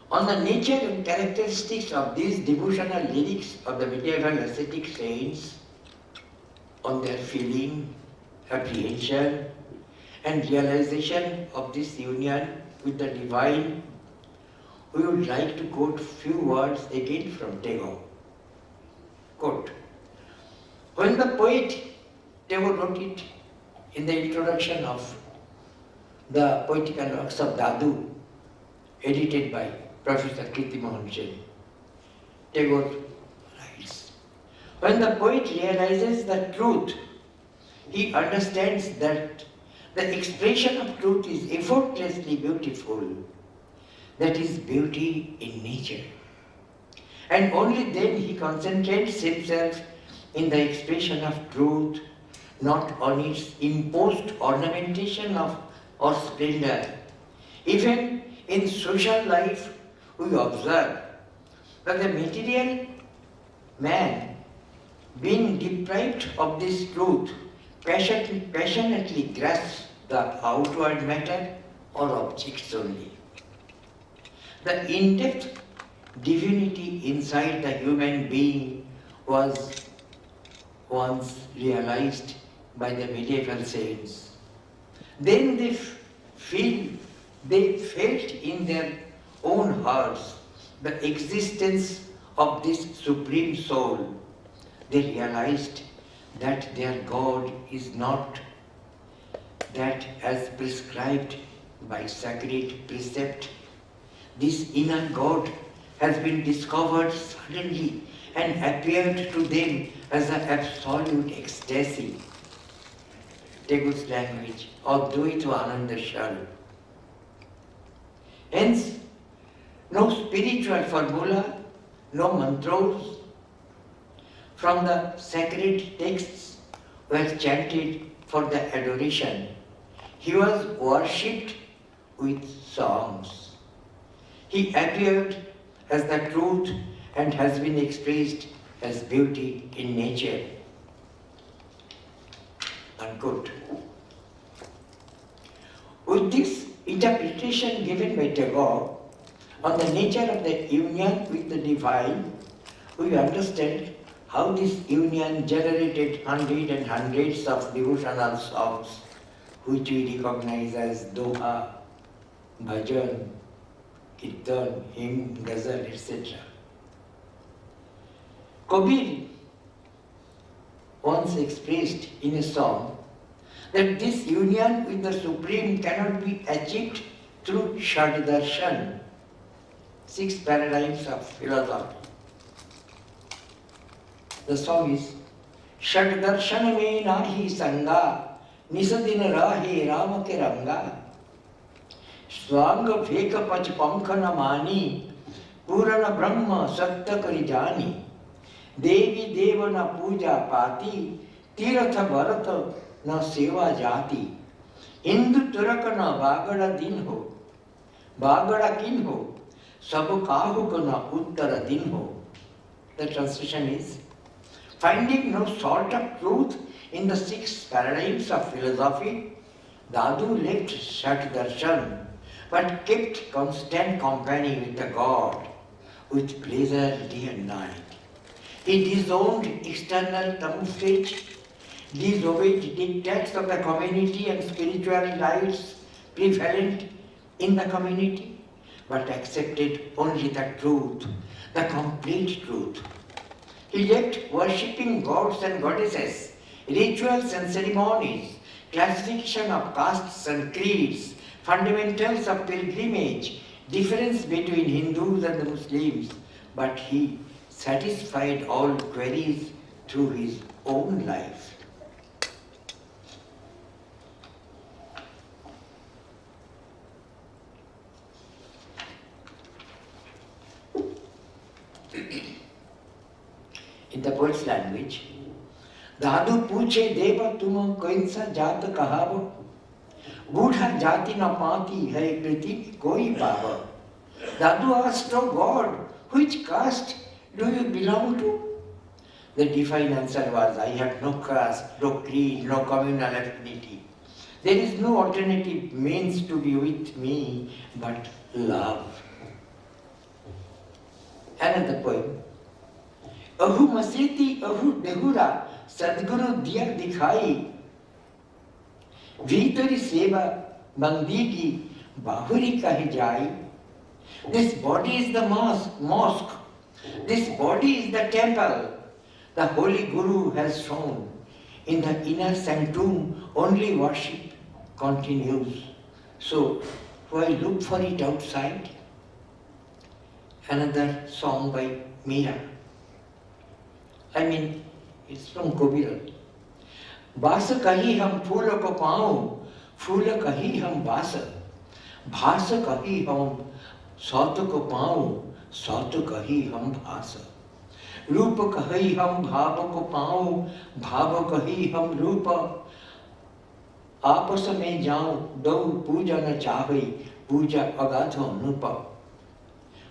On the nature and characteristics of these devotional lyrics of the medieval ascetic saints, on their feeling, apprehension, and realization of this union with the divine, we would like to quote few words again from Tagore. Quote, when the poet, Tagore wrote it in the introduction of the poetical works of Dadu, edited by Professor Kirti Mohan Jain. Tagore writes, when the poet realizes the truth, he understands that the expression of truth is effortlessly beautiful. That is beauty in nature. And only then he concentrates himself in the expression of truth, not on its imposed ornamentation or splendor. Even in social life, we observe that the material man, being deprived of this truth, passionately grasps the outward matter or objects only. The in-depth divinity inside the human being was once realized by the medieval saints. Then they felt in their own hearts the existence of this supreme soul. They realized that their God is not that as prescribed by sacred precept. This inner God has been discovered suddenly and appeared to them as an absolute ecstasy. Tagore's language, Advaita Ananda Shal. Hence, no spiritual formula, no mantras from the sacred texts were chanted for the adoration. He was worshipped with songs. He appeared as the truth and has been expressed as beauty in nature. Unquote. With this interpretation given by Tagore on the nature of the union with the divine, we understand how this union generated hundreds and hundreds of devotional songs which we recognize as Doha, Bhajan, Kirtan, hymn, ghazal, etc. Kabir once expressed in a song that this union with the Supreme cannot be achieved through Shaddarshan, 6 paradigms of philosophy. The song is Shaddarshan mein nahi sanga, nisadin rahe ram ke ranga. स्वांग fake पच पंख न मानी पूर्ण ब्रह्म सत्य करि जानी देवी देव न पूजा पाती तीर्थ भरत न सेवा जाती हिंदू तुरक न बागड़ दिन हो बागड़ा किन हो सब काहुक न उत्तर दिन हो. The translation is, finding no sort of truth in the 6 paradigms of philosophy, Dadu left Shaddarshan but kept constant company with the God, with pleasure day and night. He disowned external camouflage, disobeyed dictates of the community and spiritual rites prevalent in the community, but accepted only the truth, the complete truth. He left worshipping gods and goddesses, rituals and ceremonies, classification of castes and creeds, fundamentals of pilgrimage, difference between Hindus and the Muslims, but he satisfied all queries through his own life. In the poet's language, Dadu पूछे देव तुम कौन सा जात कहावो बूढ़ा जाति न पाती है कृति कोई पाव. Dadu asked, "O God, which caste do you belong to?" The divine answer was, "I have no caste, no creed, no communal affinity. There is no alternative means to be with me but love." Another poem. Ahu maseti ahu dehura Sadguru diya dikhai Vitari seva mandigi bahuri kahi jai. This body is the mosque. This body is the temple. The Holy Guru has shown. In the inner sanctum, only worship continues. So, why look for it outside? Another song by Meera. It's from Kabir. बास कही हम फूल को पाऊं, फूल कही हम बास, भास कही हम सौत को पाऊं, सौत कही हम भास, रूप कही हम भाव को पाऊं, भाव कही हम रूप, आपस में जाऊं दो पूजा न चाहे, पूजा अगाध Anup.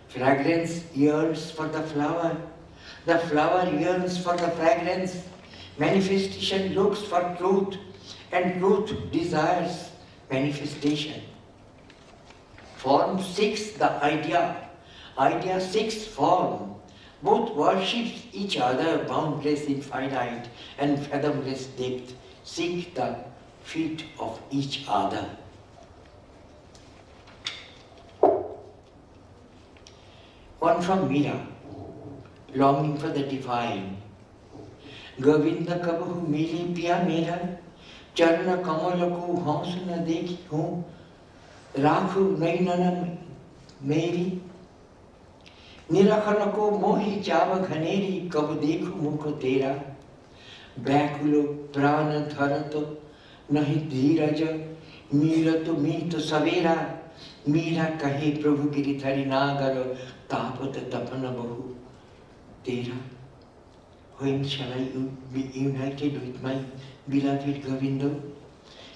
Fragrance yearns for the flower yearns for the fragrance. Manifestation looks for truth, and truth desires manifestation. Form seeks the idea seeks form. Both worship each other, boundless, infinite, and fathomless depth, seek the feet of each other. One from Meera, longing for the divine. Govind कबहु मिली पिया मेरा, चरण कमल को हंस न देखी हूँ, राखु नैनन मेरी, निरखन को मोहि चाव घनेरी, कब देखु मुख तेरा, व्याकुल प्राण धरत नहीं धीरज, मीरत मीत सवेरा, मीरा कहे प्रभु गिरिधरि नागर, तापत तपन बहु तेरा. When shall I be united with my beloved Govinda?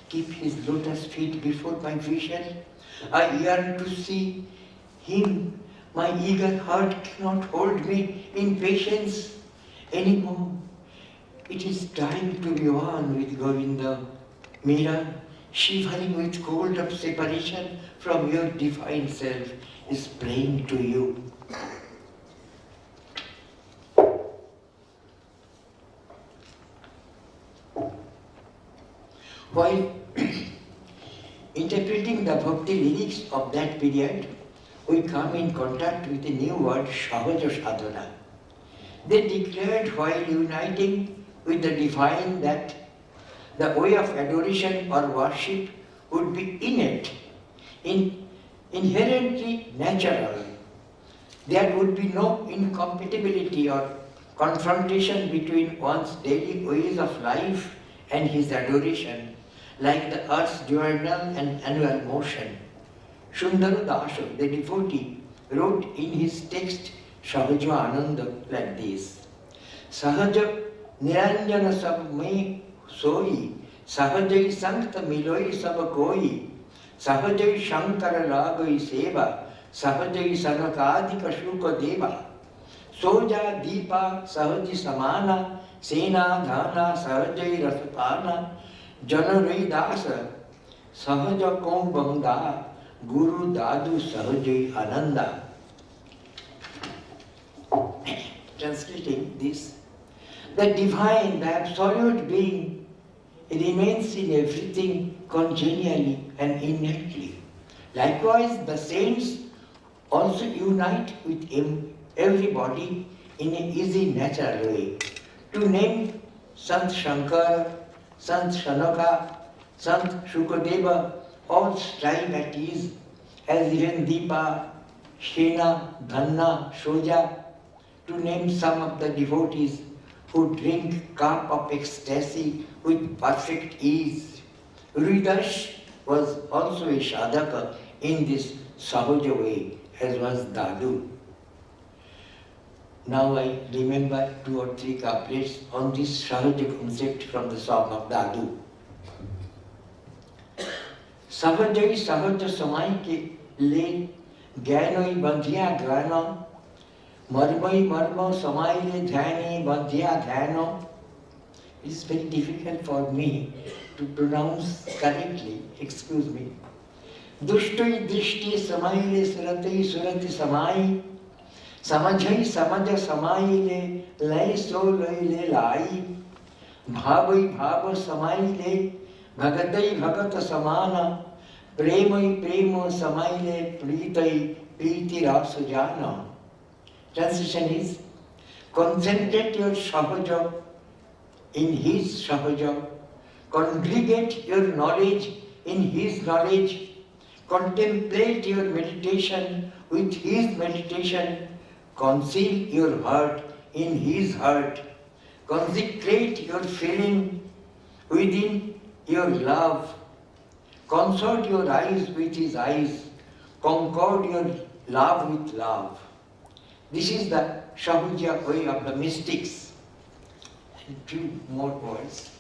Keep his lotus feet before my vision. I yearn to see him. My eager heart cannot hold me in patience anymore. It is time to be one with Govinda. Meera, shivering with cold of separation from your divine self, is praying to you. While interpreting the bhakti lyrics of that period, we come in contact with a new word, Sahaja Sadhana. They declared while uniting with the divine that the way of adoration or worship would be innate, inherently natural. There would be no incompatibility or confrontation between one's daily ways of life and his adoration, like the earth's diurnal and annual motion. Sundara Dasa, the devotee, wrote in his text Sahaja Ananda like this: Sahaja Niranjana sab mein soi, Sahajai Sankta miloi sab koi, Sahajai Shankara lagai seva, Sahajai Sanakadika Shuka deva, Soja Deepa Sahaji Samana, Sena Dhana Sahajai Rasapana, Janarai Dasa Sahaja Kom Bangda, Guru Dadu Sahajai Ananda. Translating this, the divine, the absolute being, remains in everything congenially and innately. Likewise, the saints also unite with everybody in an easy, natural way. To name Sant Shankar, Sant Shanaka, Sant Shukadeva, all strive at ease, as even Deepa, Shena, Dhanna, Shoja, to name some of the devotees who drink cup of ecstasy with perfect ease. Hridash was also a sadhaka in this Sahaja way, as was Dadu. Now I remember 2 or 3 couplets on this Sahaja concept from the song of Dadu. Sahajai Sahaja Samai ke le Gyanoi Bandhya Gyana, Marmai Marma Samai le Dhyani Bandhya Dhyano. It is very difficult for me to pronounce correctly, excuse me. Dushtoi Drishti Samai le Suratai Surati Samai, समझई समझ समाइले लय सो लैले लाई भावई भाव समाइले भगतई भगत समान प्रेमई प्रेम समाइले प्रीतई प्रीति रस जाना. Translation is, concentrate your sahaja in his sahaja, congregate your knowledge in his knowledge, contemplate your meditation with his meditation, conceal your heart in his heart, consecrate your feeling within your love, consort your eyes with his eyes, concord your love with love. This is the Sahaja way of the mystics. And few more words.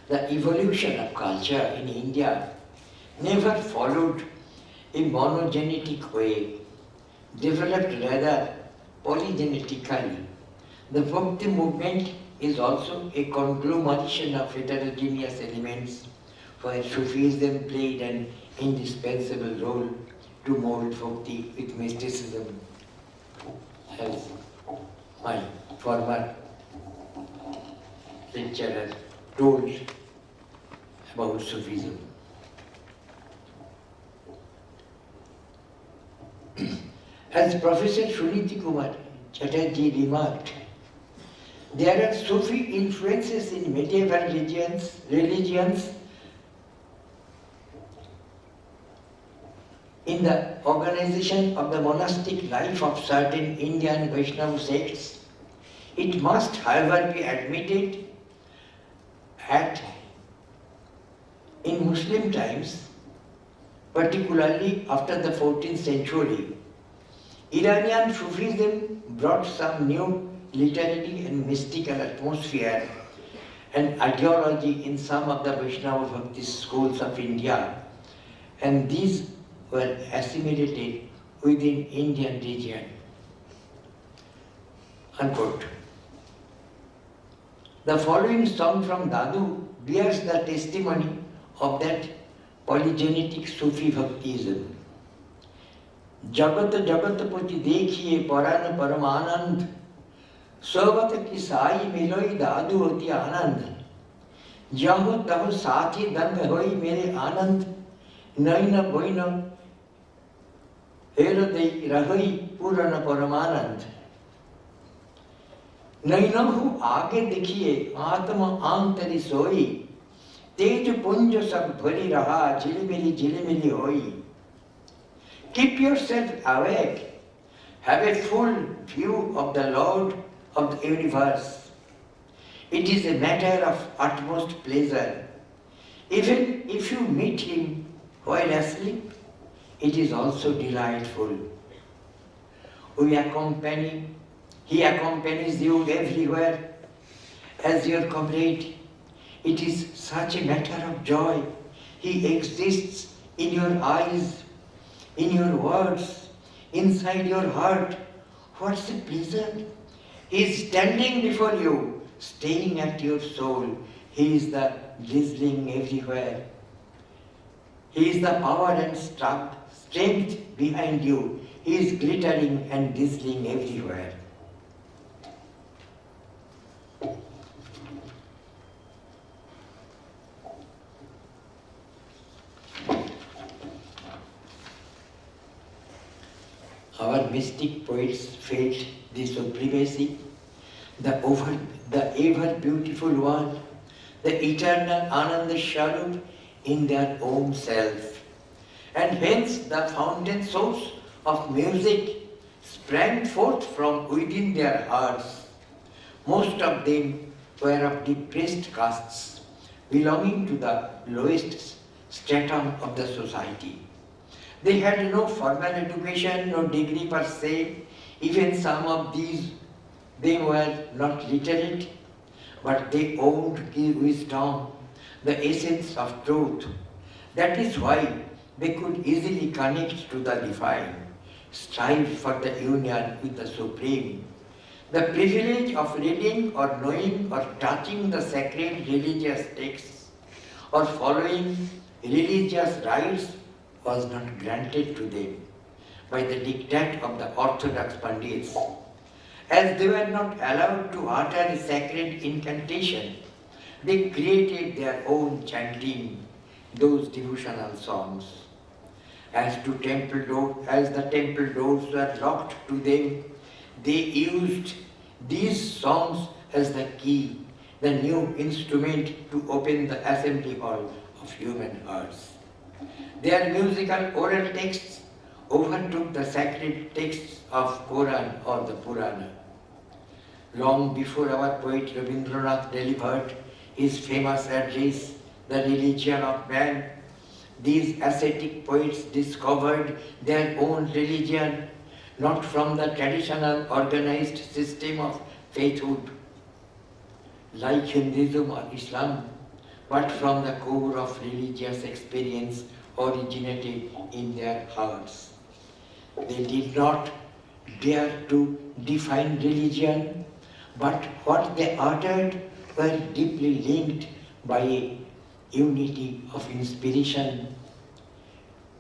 The evolution of culture in India never followed a monogenetic way, developed rather polygenetically. The Bhakti movement is also a conglomeration of heterogeneous elements, where Sufism played an indispensable role to mold Bhakti with mysticism, as my former lecturer told about Sufism. As Professor Suniti Kumar Chatterjee remarked, there are Sufi influences in medieval religions in the organization of the monastic life of certain Indian Vaishnava sects. It must, however, be admitted that in Muslim times, particularly after the 14th century, Iranian Sufism brought some new literary and mystical atmosphere and ideology in some of the Vaishnava Bhakti schools of India, and these were assimilated within Indian region. Unquote. The following song from Dadu bears the testimony of that polygenetic Sufi Bhaktism. जगत जगत पति देखिए परान परमानंद सोबत की साई मिलोई दादू होती आनंद जहो तहो साथी दंग होई मेरे आनंद नैन बोइन हेरदे रहोई पूर्ण परमानंद नैनहु आगे देखिए आत्मा आंतरी सोई तेज पुंज सब भरी रहा झिलमिली होई. Keep yourself awake. Have a full view of the Lord of the universe. It is a matter of utmost pleasure. Even if you meet him while asleep, it is also delightful. He accompanies you everywhere as your comrade. It is such a matter of joy. He exists in your eyes, in your words, inside your heart. What's a pleasure? He is standing before you, staying at your soul. He is the drizzling everywhere. He is the power and strength behind you. He is glittering and drizzling everywhere. Our mystic poets felt the supremacy, the ever beautiful one, the eternal Ananda Swarup in their own self. And hence the fountain source of music sprang forth from within their hearts. Most of them were of depressed castes, belonging to the lowest stratum of the society. They had no formal education, no degree per se. Even some of them were not literate, but they owned wisdom, the essence of truth. That is why they could easily connect to the divine, strive for the union with the Supreme. The privilege of reading or knowing or touching the sacred religious texts or following religious rites was not granted to them by the diktat of the orthodox Pandits, as they were not allowed to utter a sacred incantation. They created their own chanting, those devotional songs. As the temple doors were locked to them, they used these songs as the key, the new instrument to open the assembly hall of human hearts. Their musical oral texts overtook the sacred texts of Quran or the Purana. Long before our poet Rabindranath delivered his famous address, The Religion of Man, these ascetic poets discovered their own religion, not from the traditional organized system of faithhood, like Hinduism or Islam, but from the core of religious experience originated in their hearts. They did not dare to define religion, but what they uttered were deeply linked by a unity of inspiration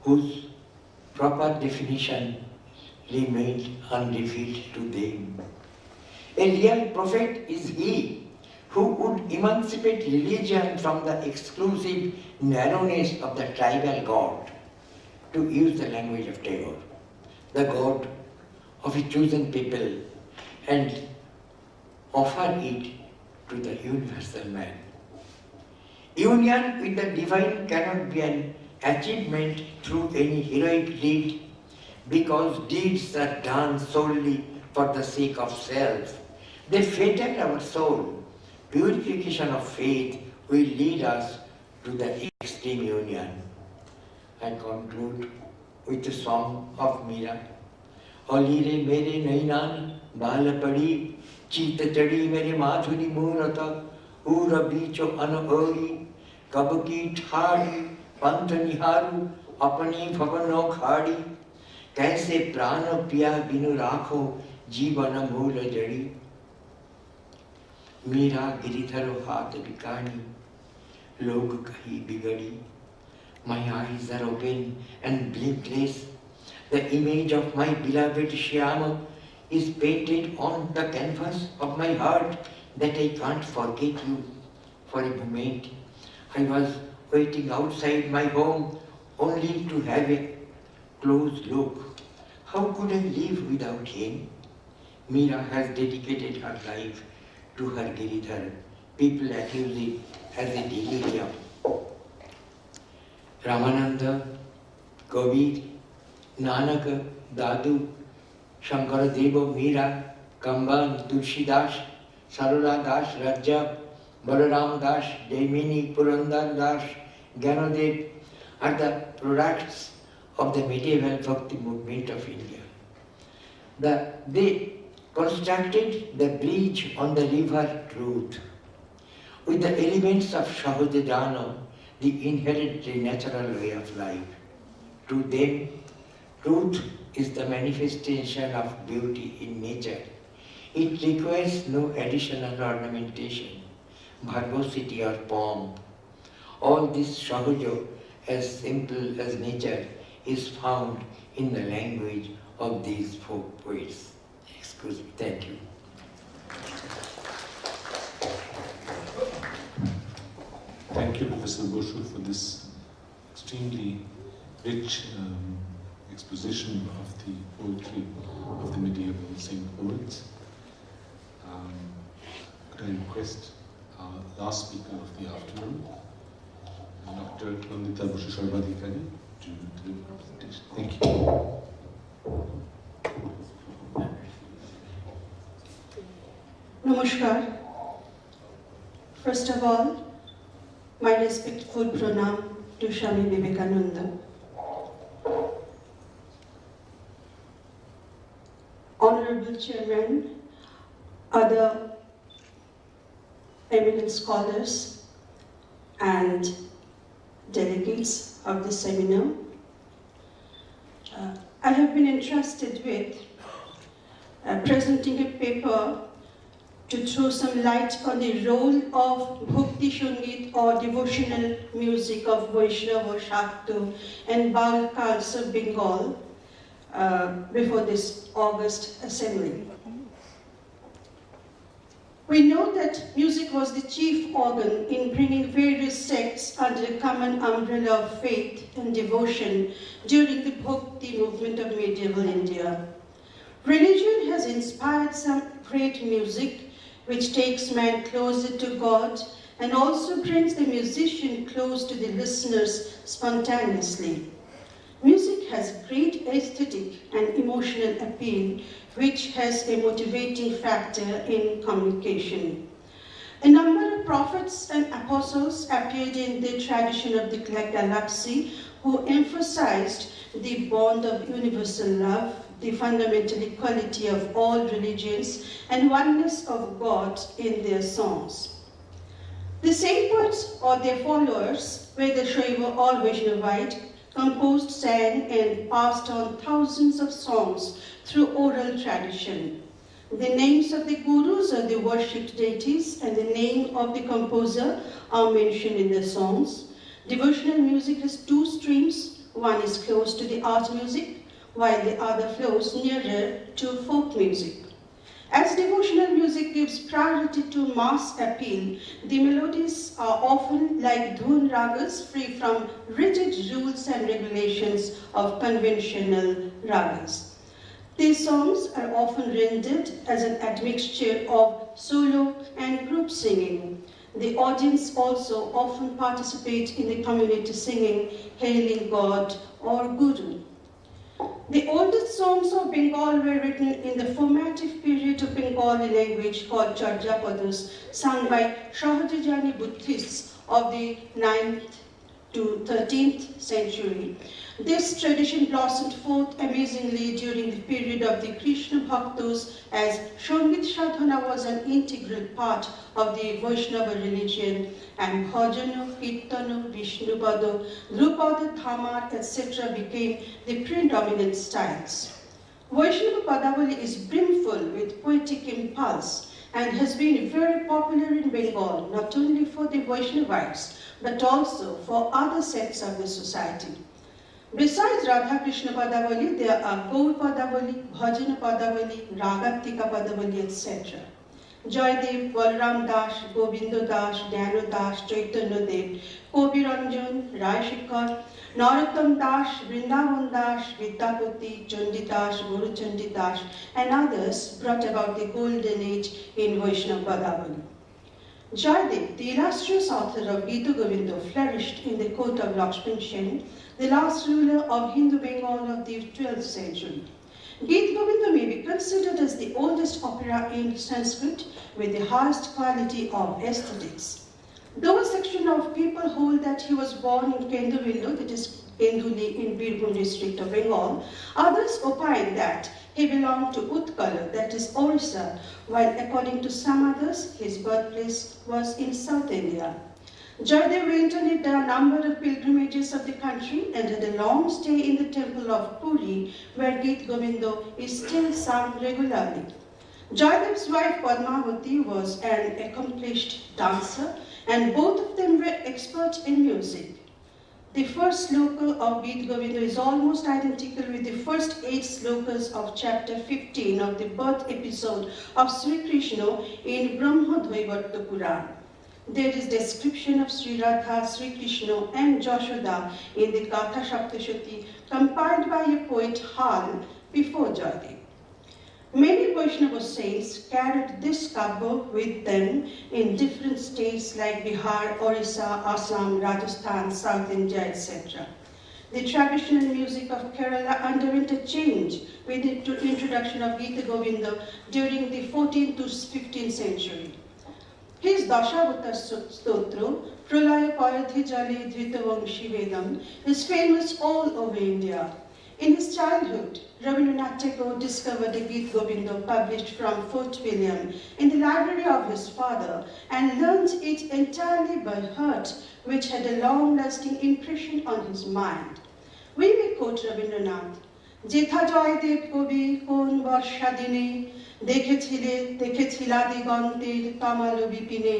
whose proper definition remained unrevealed to them. A real prophet is he who would emancipate religion from the exclusive narrowness of the tribal god, to use the language of Tagore, the god of a chosen people, and offer it to the universal man. Union with the divine cannot be an achievement through any heroic deed, because deeds are done solely for the sake of self. They fetter our soul. Purification of faith will lead us to the extreme union. I conclude with the song of Meera. Holi re mere nainan bala padi, chita chadi mere madhuri murata, ura bicho anahori, kabaki thadi, पंथ निहारू अपनी भवनो खाड़ी, कैसे प्राण पिया बिनु राखो जीवन मूल जड़ी। मीरा गिरिधरो हाथ बिकानी, लोग कही बिगड़ी। My eyes are open and blinkless. The image of my beloved Shyama is painted on the canvas of my heart, that I can't forget you for a moment. I was waiting outside my home only to have a close look. How could I live without him? Meera has dedicated her life to her Giridhar. People accuse it as a delirium. Ramananda, Kabir, Nanak, Dadu, Shankaradeva, Meera, Kamban, Tulsidas, Sarala Das, Rajab, Balaram Das, Daimini, Purandar Das, Gyanadev are the products of the medieval Bhakti movement of India. They constructed the bridge on the river Truth with the elements of Sahajadana, the inherently natural way of life. To them, truth is the manifestation of beauty in nature. It requires no additional ornamentation, verbosity or pomp. All this Sahaja, as simple as nature, is found in the language of these folk poets. Excuse me, thank you. Thank you, Professor Boshu, for this extremely rich exposition of the poetry of the medieval saint poets. Could I request our last speaker of the afternoon, Dr. Nandita Boshu Sarvadhikari, to deliver a presentation. Thank you. Namaskar. First of all, my respectful pranam to Swami Vivekananda. Honorable Chairman, other eminent scholars and delegates of the seminar. I have been entrusted with presenting a paper to throw some light on the role of Bhakti Sangeet or devotional music of Vaishnava, Shakta and Baul Kals of Bengal before this August assembly. We know that music was the chief organ in bringing various sects under a common umbrella of faith and devotion during the Bhakti movement of medieval India. Religion has inspired some great music which takes man closer to God and also brings the musician close to the listeners spontaneously. Music has great aesthetic and emotional appeal, which has a motivating factor in communication. A number of prophets and apostles appeared in the tradition of the galaxy who emphasized the bond of universal love, the fundamental equality of all religions, and oneness of God in their songs. The same poets or their followers, whether Shaiva or Vaishnavite, composed, sang, and passed on thousands of songs through oral tradition. The names of the gurus or the worshipped deities and the name of the composer are mentioned in the songs. Devotional music has two streams. One is close to the art music, while the other flows nearer to folk music. As devotional music gives priority to mass appeal, the melodies are often like dhun ragas, free from rigid rules and regulations of conventional ragas. These songs are often rendered as an admixture of solo and group singing. The audience also often participate in the community singing, hailing God or Guru. The oldest songs of Bengal were written in the formative period of Bengali language called Charjapadas, sung by Sahajajani Buddhists of the 9th to 13th century. This tradition blossomed forth amazingly during the period of the Krishna Bhaktas, as Sangeet Sadhana was an integral part of the Vaishnava religion, and Bhajana, Kirtana, Vishnupada, Dhrupada, Dhamar, etc. became the predominant styles. Vaishnava Padavali is brimful with poetic impulse and has been very popular in Bengal, not only for the Vaishnavites, but also for other sects of the society. Besides Radha Krishna Padavali, there are Gaur Padavali, Bhajana Padavali, Ragatika Padavali, etc. Jaydev, Balram Das, Govinda Das, Dhyano Das, Chaitanya Dev, Kobi Ranjan, Rai Shikhar, Narottam Das, Vrindavan Das, Vidyapati, Chandi Das, Guru Chandi Das, and others brought about the golden age in Vaishnava Padavali. Jaydev, the illustrious author of Gita Govinda, flourished in the court of Lakshman Sen, the last ruler of Hindu Bengal of the 12th century. Gita Govinda may be considered as the oldest opera in Sanskrit with the highest quality of aesthetics. Though a section of people hold that he was born in Kenduvillu, that is Kenduli in Birbhum district of Bengal, others opine that he belonged to Utkala, that is Orissa, while according to some others, his birthplace was in South India. Jaydev went on a number of pilgrimages of the country and had a long stay in the temple of Puri, where Gita Govinda is still sung regularly. Jaydev's wife Padmavati was an accomplished dancer, and both of them were experts in music. The first sloka of Gita Govinda is almost identical with the first 8 slokas of chapter 15 of the birth episode of Sri Krishna in Brahma Dvaivarta Puran. There is description of Sri Radha, Sri Krishna and Jashoda in the Gatha Saptashati compiled by a poet Hal before Jaydev. Many Vaishnava saints carried this kavya with them in different states like Bihar, Orissa, Assam, Rajasthan, South India, etc. The traditional music of Kerala underwent a change with the introduction of Gita Govinda during the 14th to 15th century. His Dashavata Stotra, Pralaya Payathe Jale Dritavamshi Vedam, is famous all over India. In his childhood, Rabindranath Tagore discovered a Gita Govinda published from Fort William in the library of his father and learned it entirely by heart, which had a long-lasting impression on his mind. We may quote Rabindranath, যেথা জয়দেব কবি কোন বর্ষা দিনে দেখেছিলা দিগন্তের তমাল বিপিনে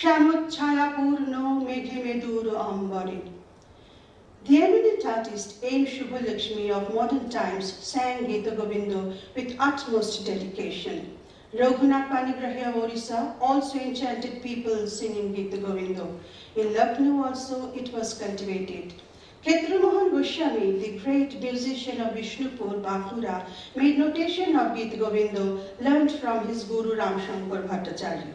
শ্যামচ্ছায়াপূর্ণ মেঘে মেদুর অম্বরে। The eminent artist N. Shubhalakshmi of modern times sang Gita Govinda with utmost dedication. Raghunath Panigrahi of Orissa also enchanted people singing Gita Govinda. In Lucknow also it was cultivated. Khetra Mohan Goswami, the great musician of Vishnupur, Bankura, made notation of Gita Govinda, learned from his guru Ramshankar Bhattacharya.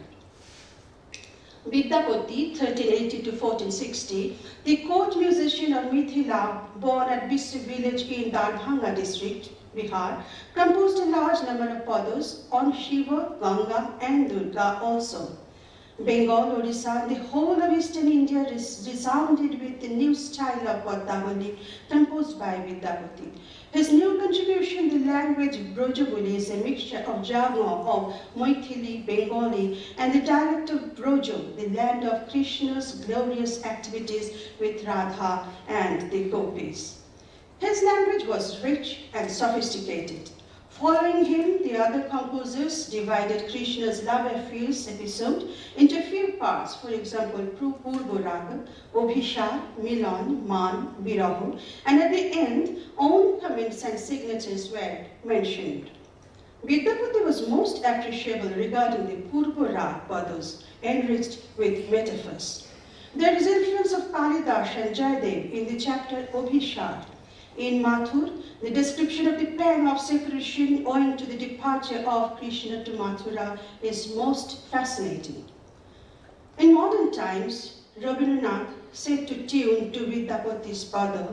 Vidyapati, 1380 to 1460, the court musician of Mithila, born at Bisri village in Darbhanga district, Bihar, composed a large number of padas on Shiva, Ganga and Durga also. Bengal, Orissa, and the whole of eastern India resounded with the new style of Padavali composed by Vidyapati. His new contribution, the language Brojabuli, is a mixture of Java, of Maithili, Bengali, and the dialect of Brojo, the land of Krishna's glorious activities with Radha and the gopis. His language was rich and sophisticated. Following him, the other composers divided Krishna's love affairs episode into few parts, for example, Purva Raga, Obhishar, Milan, Man, Viraho, and at the end, own comments and signatures were mentioned. Vidyapati was most appreciable regarding the Purva Raga padas, enriched with metaphors. There is influence of Kalidas and Jayadev in the chapter Obhishar. In Mathur, the description of the pang of separation owing to the departure of Krishna to Mathura is most fascinating. In modern times, Rabindranath set to tune to Vidyapati's pada,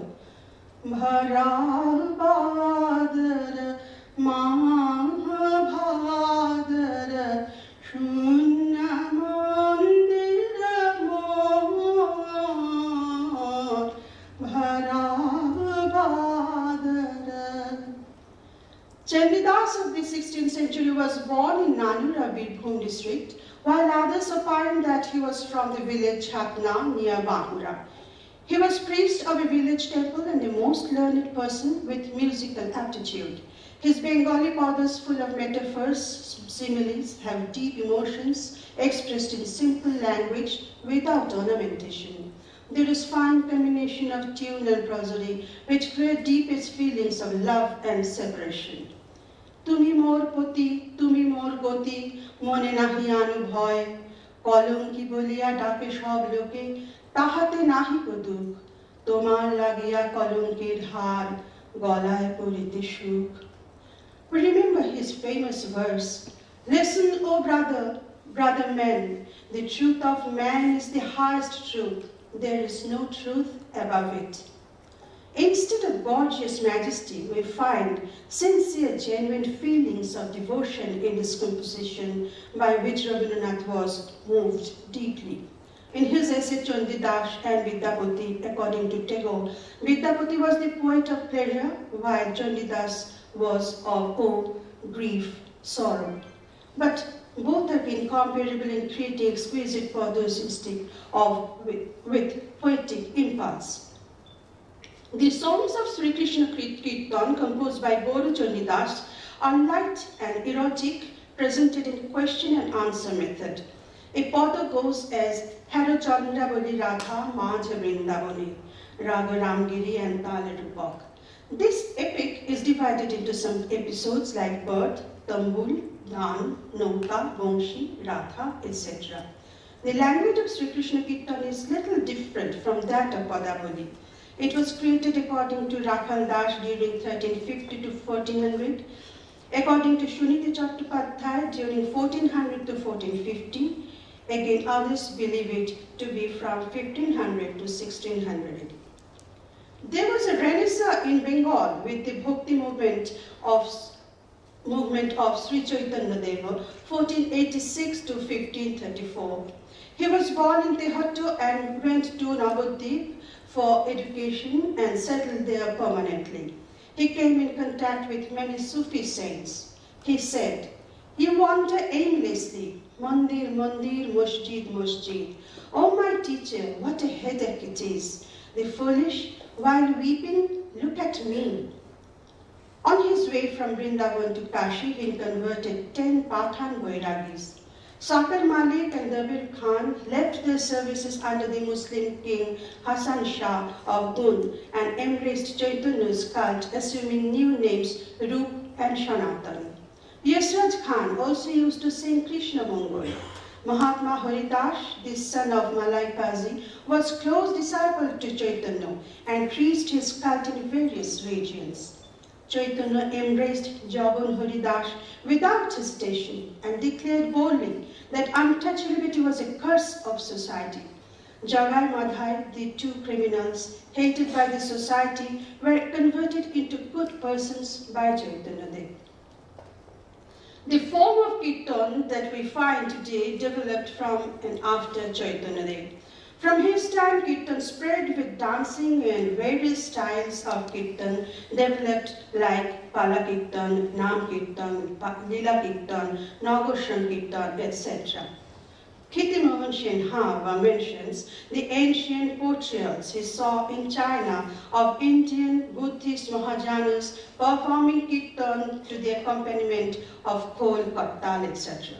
Bharabhadra Mahabhadra Shunya Mandira Mor Chandidas of the 16th century was born in Nanura, Birbhum district, while others opined that he was from the village Hatna near Bahura. He was priest of a village temple and a most learned person with musical aptitude. His Bengali padas, full of metaphors, similes, have deep emotions expressed in simple language without ornamentation. There is fine combination of tune and prosody which create deepest feelings of love and separation. Tumi mor poti, tumi mor goti, mone nahi anubhoy, kolonki bolia dake shob loke, tahate nahi ko dukh, tomar lagiya kolonkir har, golay porite shuk. We remember his famous verse, listen, O brother men, the truth of man is the highest truth. There is no truth above it. Instead of gorgeous majesty, we find sincere, genuine feelings of devotion in this composition by which Rabindranath was moved deeply. In his essay Chandidas and Vidyapati, according to Tagore, Vidyapati was the poet of pleasure, while Chandidas was of woe, grief, sorrow. But both have been comparable in creating exquisite padas with poetic impulse. The songs of Sri Krishna Kirtan, composed by Boru Chandidas, are light and erotic, presented in question and answer method. A pada goes as Haro Chandra Boli Radha Maja Vrindavani, Raga Ramgiri and Tala Rupak. This epic is divided into some episodes like birth, Tambul, Dhan, Nauka, Vamshi, Radha, etc. The language of Sri Krishna Kirtan is little different from that of Padavali. It was created according to Rakhal Das during 1350 to 1400, according to Shuniti Chattopadhyay during 1400 to 1450. Again, others believe it to be from 1500 to 1600. There was a renaissance in Bengal with the Bhakti movement of Sri Chaitanya Deva, 1486 to 1534. He was born in Tehattu and went to Navadvip for education and settled there permanently. He came in contact with many Sufi saints. He said, "You wander aimlessly, mandir, mandir, masjid, masjid. Oh my teacher, what a headache it is. The foolish, while weeping, look at me." On his way from Vrindavan to Kashi, he converted 10 Pathan Vairagis. Sakar Malik and Dabir Khan left their services under the Muslim king Hasan Shah of Gund and embraced Chaitanya's cult, assuming new names Rup and Sanatan. Yasraj Khan also used to sing Krishna Mongol. Mahatma Haridas, the son of Malai Kazi, was close disciple to Chaitanya and preached his cult in various regions. Chaitanya embraced Jaban Haridas without hesitation and declared boldly that untouchability was a curse of society. Jagai Madhai, the two criminals hated by the society, were converted into good persons by Chaitanya Dev. The form of Kirtan that we find today developed from and after Chaitanya Dev. From his time, Kirtan spread with dancing and various styles of Kirtan developed like Pala Kirtan, Nam Kirtan, Lila Kirtan, Nagoshan Kirtan, etc. Kirti Mohan Shenhava mentions the ancient portrayals he saw in China of Indian Buddhist Mahajanas performing Kirtan to the accompaniment of khol, kattal, etc.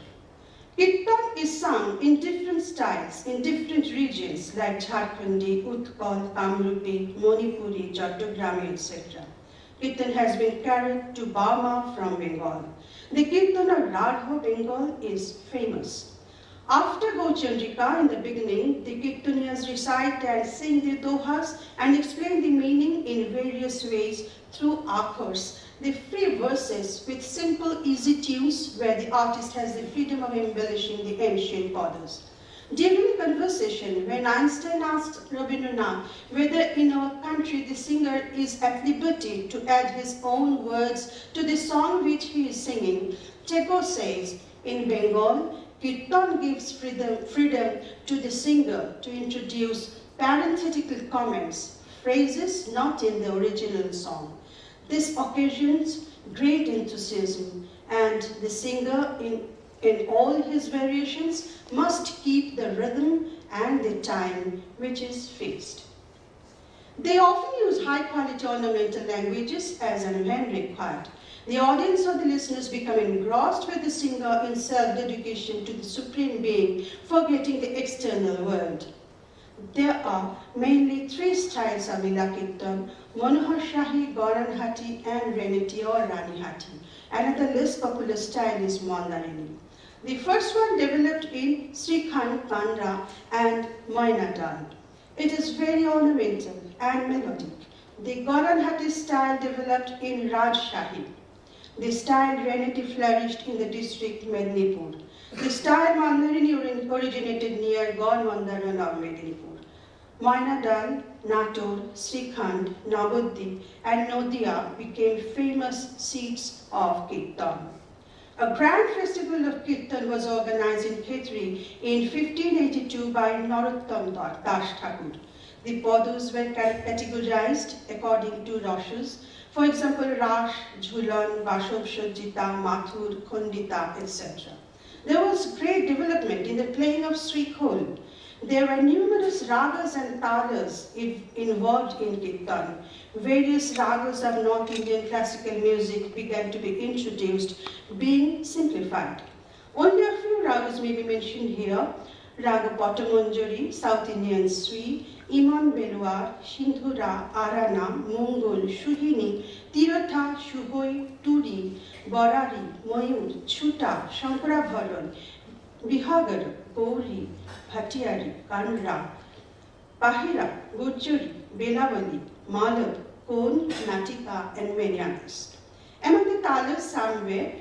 Kirtan is sung in different styles in different regions like Jharkhandi, Utkal, Kamrupi, Manipuri, Chattogrami, etc. Kirtan has been carried to Burma from Bengal. The Kirtan of Radha, Bengal is famous. After Gauchandrika, in the beginning, the Kirtanias recite and sing the dohas and explain the meaning in various ways through akhars, the free verses with simple, easy tunes where the artist has the freedom of embellishing the ancient padas. During the conversation, when Einstein asked Rabindranath whether in our country the singer is at liberty to add his own words to the song which he is singing, Tagore says, in Bengal, Kirtan gives freedom to the singer to introduce parenthetical comments, phrases not in the original song. This occasions great enthusiasm, and the singer in all his variations must keep the rhythm and the time which is fixed. They often use high-quality ornamental languages as and when required. The audience or the listeners become engrossed with the singer in self-dedication to the Supreme Being, forgetting the external world. There are mainly three styles of Lila Kirtan: Manohar Shahi, Gauranhati, and Reniti or Ranihati. Another less popular style is Mandarini. The first one developed in Srikhand, Kandra, and Mainadal. It is very ornamental and melodic. The Gauranhati style developed in Rajshahi. The style Reniti flourished in the district Mednipur. The style Mandarini originated near Gaur Mandaran of Mednipur. Mainadal, Natur, Srikhand, Navadvip, and Nadia became famous seats of Kirtan. A grand festival of Kirtan was organized in Khetri in 1582 by Narottam Das Thakur. The padas were categorized according to rasas. For example, Rash, Jhulan, Vashav Shajjita, Mathur, Khondita, etc. There was great development in the playing of Srikhol. There were numerous ragas and talas involved in Kirtan. Various ragas of North Indian classical music began to be introduced, being simplified. Only a few ragas may be mentioned here: Raga Patamanjari, South Indian Sri, Iman Belwar, Sindhura, Arana, Mongol, Shuhini, Tirotha, Shuhoi, Turi, Barari, Mayur, Chuta, Shankarabharan, Bihagar, Gauri, Bhattiari, Kanra, Pahira, Gujjari, Belavali, Malab, Kon, Natika, and many others. Among the talas somewhere,